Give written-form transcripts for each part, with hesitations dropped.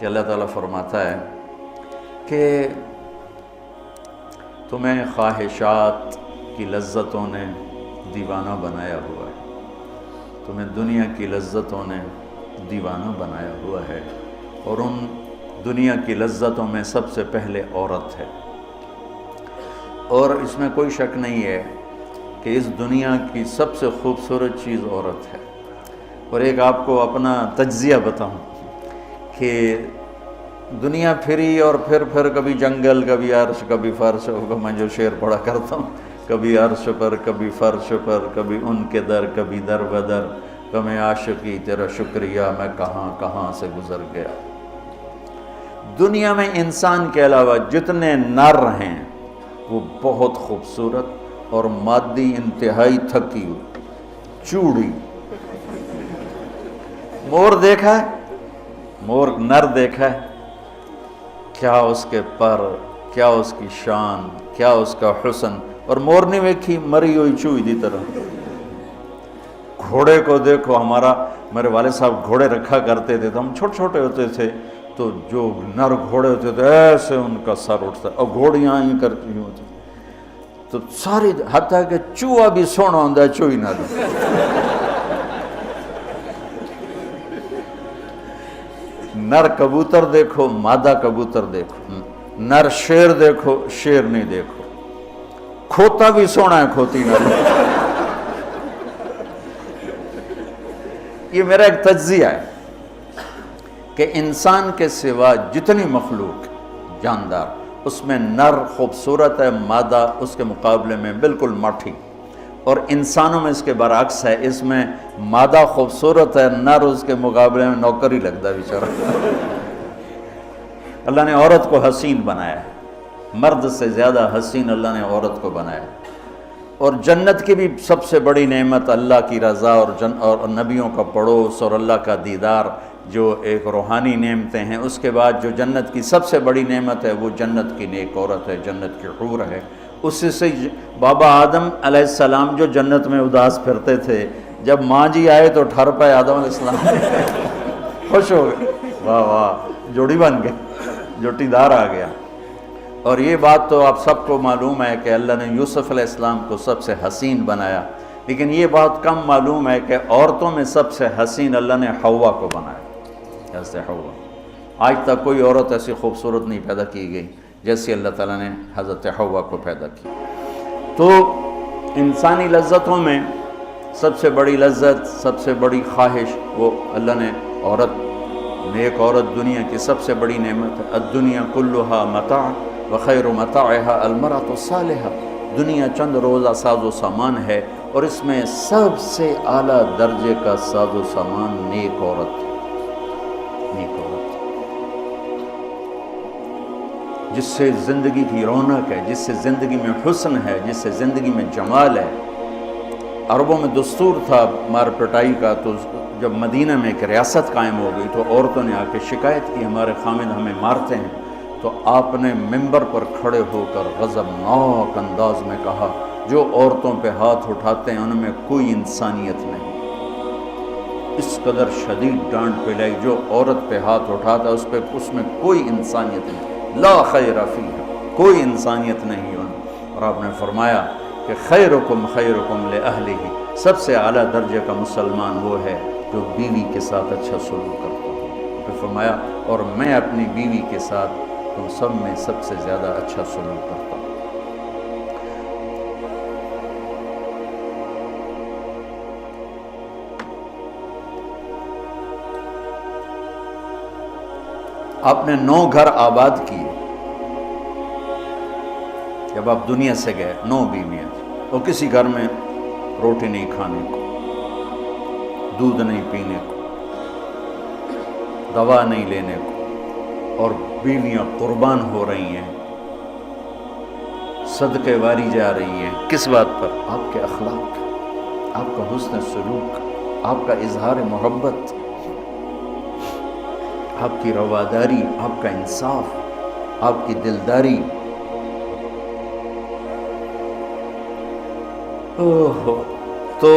کہ اللہ تعالیٰ فرماتا ہے کہ تمہیں خواہشات کی لذتوں نے دیوانہ بنایا ہوا ہے، تمہیں دنیا کی لذتوں نے دیوانہ بنایا ہوا ہے، اور ان دنیا کی لذتوں میں سب سے پہلے عورت ہے، اور اس میں کوئی شک نہیں ہے کہ اس دنیا کی سب سے خوبصورت چیز عورت ہے۔ اور ایک آپ کو اپنا تجزیہ بتاؤں کہ دنیا پھری اور پھر کبھی جنگل، کبھی عرش، کبھی فرش، میں جو شعر پڑھا کرتا ہوں، کبھی عرش پر، کبھی فرش پر، کبھی ان کے در، کبھی در بدر، کبھی عاشقی تیرا شکریہ میں کہاں کہاں سے گزر گیا۔ دنیا میں انسان کے علاوہ جتنے نر ہیں وہ بہت خوبصورت اور مادی انتہائی تھکی ہوئی، چوڑی۔ مور دیکھا ہے؟ مور نر دیکھا ہے؟ کیا اس کے پر، کیا اس کی شان، کیا اس کا حسن، اور مور نہیں ویکھی مری ہوئی چوئی دی طرح۔ گھوڑے کو دیکھو، میرے والد صاحب گھوڑے رکھا کرتے تھے، تو ہم چھوٹے چھوٹے ہوتے تھے تو جو نر گھوڑے ہوتے تھے ایسے ان کا سر اٹھتا، اور گھوڑیاں ہی کرتی ہوتی تو ساری، حتیٰ کہ چوہا بھی سونا ہوتا ہے، چوئی نہ دے۔ نر کبوتر دیکھو، مادہ کبوتر دیکھو، نر شیر دیکھو، شیر نہیں دیکھو، کھوتا بھی سونا ہے، کھوتی نہ دے۔ یہ میرا ایک تجزیہ ہے کہ انسان کے سوا جتنی مخلوق جاندار، اس میں نر خوبصورت ہے، مادہ اس کے مقابلے میں بالکل ماٹھی، اور انسانوں میں اس کے برعکس ہے، اس میں مادہ خوبصورت ہے، نر اس کے مقابلے میں نوکر ہی لگتا ہے بیچارہ۔ اللہ نے عورت کو حسین بنایا ہے، مرد سے زیادہ حسین اللہ نے عورت کو بنایا ہے، اور جنت کی بھی سب سے بڑی نعمت اللہ کی رضا اور نبیوں کا پڑوس اور اللہ کا دیدار، جو ایک روحانی نعمتیں ہیں۔ اس کے بعد جو جنت کی سب سے بڑی نعمت ہے وہ جنت کی نیک عورت ہے، جنت کی حور ہے۔ اسی سے بابا آدم علیہ السلام جو جنت میں اداس پھرتے تھے، جب ماں جی آئے تو ٹھر پائے آدم علیہ السلام، خوش ہو گئے، واہ واہ جوڑی بن گئے، جوٹی دار آ گیا۔ اور یہ بات تو آپ سب کو معلوم ہے کہ اللہ نے یوسف علیہ السلام کو سب سے حسین بنایا، لیکن یہ بات کم معلوم ہے کہ عورتوں میں سب سے حسین اللہ نے حوا کو بنایا، جیسے حوا۔ آج تک کوئی عورت ایسی خوبصورت نہیں پیدا کی گئی جیسے اللہ تعالیٰ نے حضرت حوا کو پیدا کی۔ تو انسانی لذتوں میں سب سے بڑی لذت، سب سے بڑی خواہش وہ اللہ نے عورت، نیک عورت دنیا کی سب سے بڑی نعمت ہے۔ الدنیا کلھا متاع وخیر متاعها المرأة الصالحہ، دنیا چند روزہ ساز و سامان ہے، اور اس میں سب سے اعلیٰ درجے کا ساز و سامان نیک عورت ہے، نیک عورت جس سے زندگی کی رونق ہے، جس سے زندگی میں حسن ہے، جس سے زندگی میں جمال ہے۔ عربوں میں دستور تھا مار پٹائی کا، تو جب مدینہ میں ایک ریاست قائم ہو گئی تو عورتوں نے آ کے شکایت کی ہمارے خامد ہمیں مارتے ہیں، تو آپ نے ممبر پر کھڑے ہو کر غضبناک انداز میں کہا، جو عورتوں پہ ہاتھ اٹھاتے ہیں ان میں کوئی انسانیت نہیں۔ اس قدر شدید ڈانٹ پلائی، جو عورت پہ ہاتھ اٹھاتا ہے اس میں کوئی انسانیت نہیں، لا خیر فیہا، کوئی انسانیت نہیں ان۔ اور آپ نے فرمایا کہ خیرکم خیرکم لأہلہ، سب سے اعلیٰ درجے کا مسلمان وہ ہے جو بیوی کے ساتھ اچھا سلوک کرتا ہے۔ پھر فرمایا اور میں اپنی بیوی کے ساتھ تم سب میں سب سے زیادہ اچھا سلوک کرتا ہوں۔ آپ نے 9 گھر آباد کیے جب آپ دنیا سے گئے، 9 بیویاں، اور کسی گھر میں روٹی نہیں کھانے کو، دودھ نہیں پینے کو، دوا نہیں لینے کو، اور بیویاں قربان ہو رہی ہیں، صدقے واری جا رہی ہیں۔ کس بات پر؟ آپ کے اخلاق، آپ کا حسن سلوک، آپ کا اظہار محبت، آپ کی رواداری، آپ کا انصاف، آپ کی دلداری۔ تو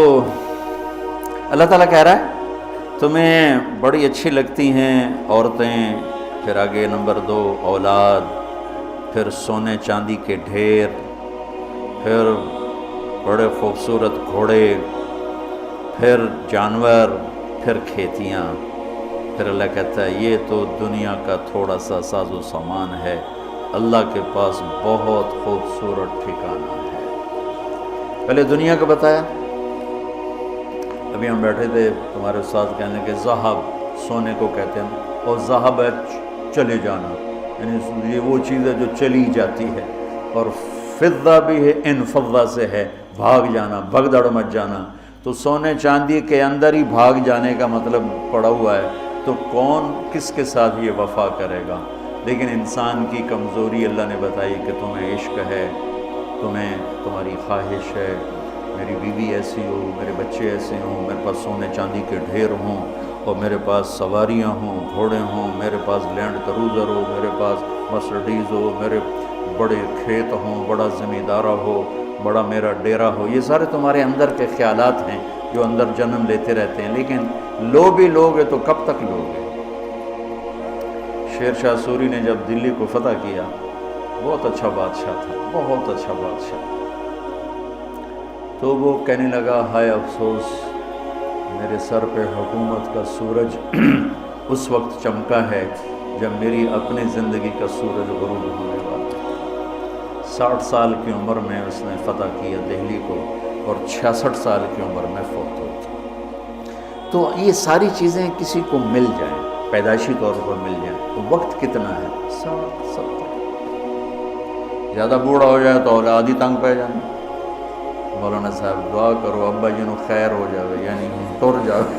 اللہ تعالیٰ کہہ رہا ہے تمہیں بڑی اچھی لگتی ہیں عورتیں پھر آگے نمبر 2 اولاد، پھر سونے چاندی کے ڈھیر، پھر بڑے خوبصورت گھوڑے، پھر جانور، پھر کھیتیاں۔ پھر اللہ کہتا ہے یہ تو دنیا کا تھوڑا سا ساز و سامان ہے، اللہ کے پاس بہت خوبصورت ٹھکانہ ہے۔ پہلے دنیا کا بتایا، ابھی ہم بیٹھے تھے، تمہارے استاد کہنے کہ ذہب سونے کو کہتے ہیں، اور ذہب ہے چلے جانا، یعنی یہ وہ چیز ہے جو چلی جاتی ہے، اور فضہ بھی ہے، انفضہ سے ہے بھاگ جانا، بھگدڑ مچ جانا۔ تو سونے چاندی کے اندر ہی بھاگ جانے کا مطلب پڑا ہوا ہے، تو کون کس کے ساتھ یہ وفا کرے گا؟ لیکن انسان کی کمزوری اللہ نے بتائی کہ تمہیں عشق ہے، تمہیں تمہاری خواہش ہے میری بیوی ایسی ہو، میرے بچے ایسے ہوں، میرے پاس سونے چاندی کے ڈھیر ہوں، اور میرے پاس سواریاں ہوں، گھوڑے ہوں، میرے پاس لینڈ کروزر ہو، میرے پاس مرسڈیز ہو، میرے بڑے کھیت ہوں، بڑا زمیندارہ ہو، بڑا میرا ڈیرا ہو۔ یہ سارے تمہارے اندر کے خیالات ہیں جو اندر جنم لیتے رہتے ہیں، لیکن لو بھی لوگے تو کب تک لوگے؟ شیر شاہ سوری نے جب دلی کو فتح کیا، بہت اچھا بادشاہ تھا، بہت اچھا بادشاہ، تو وہ کہنے لگا ہائے افسوس، میرے سر پہ حکومت کا سورج اس وقت چمکا ہے جب میری اپنی زندگی کا سورج غروب ہونے والا ہے۔ 60 سال کی عمر میں اس نے فتح کیا دہلی کو، اور 66 سال کی عمر میں فوت ہو گیا۔ تو یہ ساری چیزیں کسی کو مل جائیں، پیدائشی طور پر مل جائیں، تو وقت کتنا ہے؟ 60 70۔ زیادہ بوڑھا ہو جائے تو اولاد ہی تنگ پہ جانا۔ مولانا صاحب دعا کرو ابا جی نو خیر ہو جاوے، یعنی ٹر جاوے،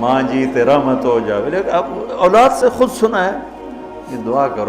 ماں جی تے رحمت ہو جاوے، لیکن اب اولاد سے خود سنا ہے، یہ دعا کرو